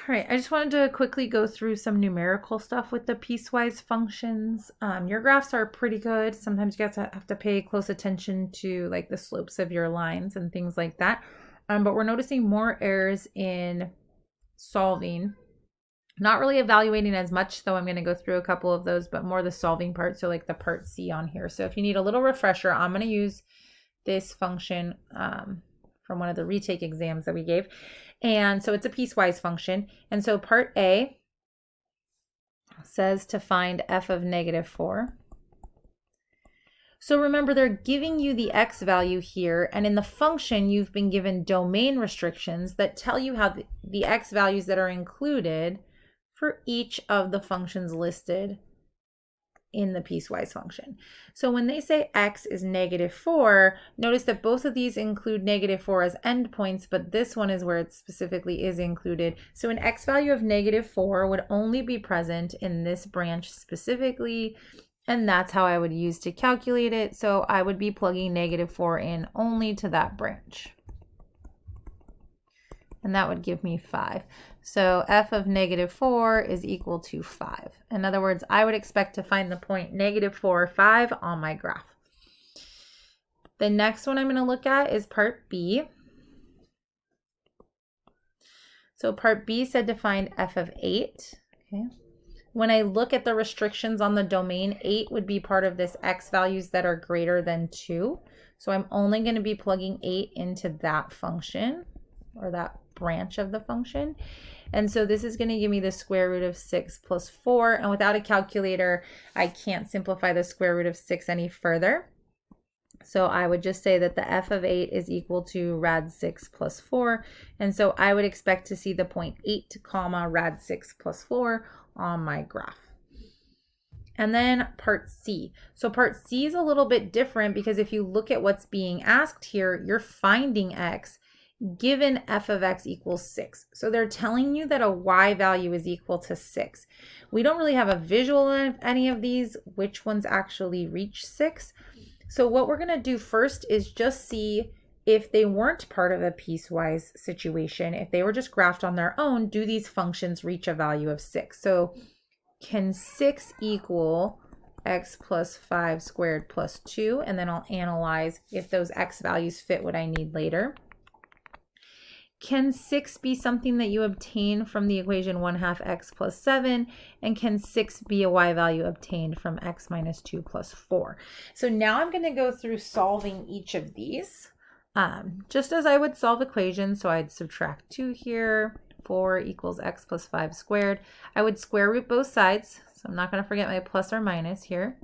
All right, I just wanted to quickly go through some numerical stuff with the piecewise functions. Your graphs are pretty good. Sometimes you guys have to pay close attention to like the slopes of your lines and things like that. But we're noticing more errors in solving. Not really evaluating as much, though I'm going to go through a couple of those, but more the solving part, so like the part C on here. So if you need a little refresher, I'm going to use this function from one of the retake exams that we gave. And so it's a piecewise function. And so part A says to find f of -4. So remember, they're giving you the x value here, and in the function, you've been given domain restrictions that tell you how the x values that are included for each of the functions listed in the piecewise function. So when they say x is -4, notice that both of these include -4 as endpoints, but this one is where it specifically is included. So an x value of -4 would only be present in this branch specifically, and that's how I would use to calculate it. So I would be plugging -4 in only to that branch. And that would give me 5. So f of -4 is equal to 5. In other words, I would expect to find the point -4, 5 on my graph. The next one I'm going to look at is part B. So part B said to find f of 8. Okay. When I look at the restrictions on the domain, 8 would be part of this x values that are greater than 2. So I'm only going to be plugging 8 into that function, or that branch of the function. And so this is going to give me the square root of 6 plus 4. And without a calculator, I can't simplify the square root of 6 any further. So I would just say that the f of 8 is equal to rad 6 plus 4. And so I would expect to see the point 8 comma rad 6 plus 4 on my graph. And then part C. So part C is a little bit different because if you look at what's being asked here, you're finding x given f of x equals 6. So they're telling you that a y value is equal to 6. We don't really have a visual of any of these, which ones actually reach 6. So what we're going to do first is just see if they weren't part of a piecewise situation, if they were just graphed on their own, do these functions reach a value of 6? So can 6 equal x plus 5 squared plus 2? And then I'll analyze if those x values fit what I need later. Can 6 be something that you obtain from the equation 1/2 x plus 7? And can 6 be a y value obtained from x minus 2 plus 4? So now I'm going to go through solving each of these just as I would solve equations. So I'd subtract 2 here. 4 equals x plus 5 squared. I would square root both sides. So I'm not going to forget my plus or minus here.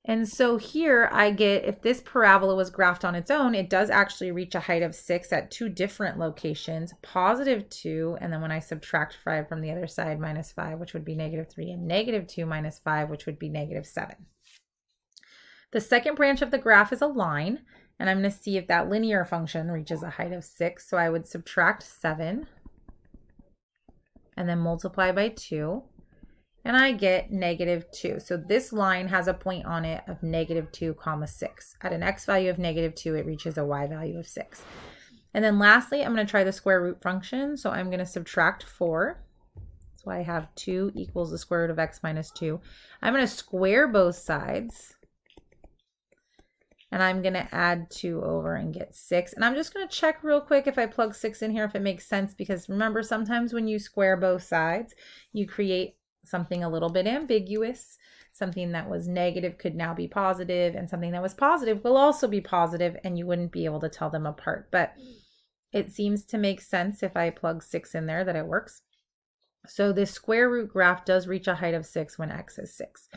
And so here I get, if this parabola was graphed on its own, it does actually reach a height of 6 at 2 different locations, +2, and then when I subtract 5 from the other side, -5, which would be -3, and -2 minus 5, which would be -7. The second branch of the graph is a line, and I'm going to see if that linear function reaches a height of 6. So I would subtract 7 and then multiply by 2. And I get -2. So this line has a point on it of -2 comma 6. At an x value of -2, it reaches a y value of 6. And then lastly, I'm going to try the square root function. So I'm going to subtract 4. So I have 2 equals the square root of x minus 2. I'm going to square both sides. And I'm going to add 2 over and get 6. And I'm just going to check real quick if I plug 6 in here, if it makes sense. Because remember, sometimes when you square both sides, you create something a little bit ambiguous. Something that was negative could now be positive, and something that was positive will also be positive, and you wouldn't be able to tell them apart. But it seems to make sense if I plug 6 in there that it works. So this square root graph does reach a height of 6 when x is 6.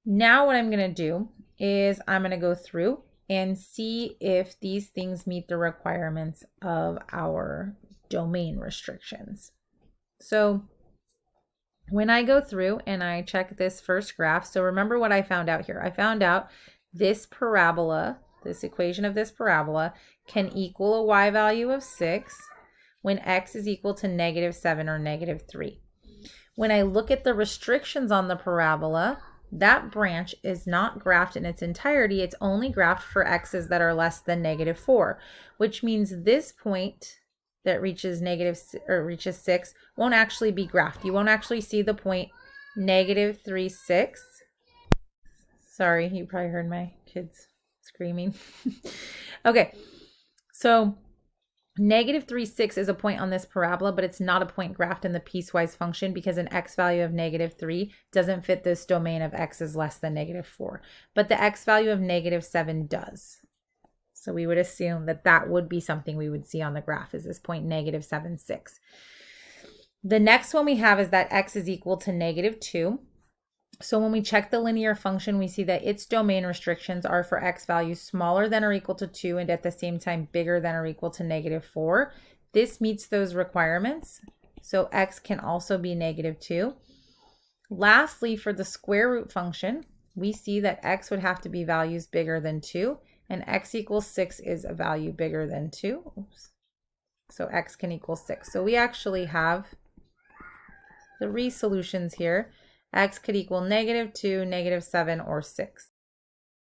Now what I'm going to do is I'm going to go through and see if these things meet the requirements of our domain restrictions. So when I go through and I check this first graph, so remember what I found out here. I found out this parabola, this equation of this parabola, can equal a y value of 6 when x is equal to -7 or -3. When I look at the restrictions on the parabola, that branch is not graphed in its entirety. It's only graphed for x's that are less than -4, which means this point that reaches reaches 6 won't actually be graphed. You won't actually see the point negative 3, 6. Sorry, you probably heard my kids screaming. Okay, so negative 3, 6 is a point on this parabola, but it's not a point graphed in the piecewise function because an x value of negative 3 doesn't fit this domain of x is less than negative 4. But the x value of negative 7 does. So we would assume that that would be something we would see on the graph is this point negative 7, 6. The next one we have is that x is equal to negative 2. So when we check the linear function, we see that its domain restrictions are for x values smaller than or equal to 2 and at the same time bigger than or equal to negative 4. This meets those requirements. So x can also be negative 2. Lastly, for the square root function, we see that x would have to be values bigger than 2, and x equals 6 is a value bigger than 2. Oops. So x can equal 6. So we actually have 3 solutions here. X could equal negative 2, negative 7, or 6.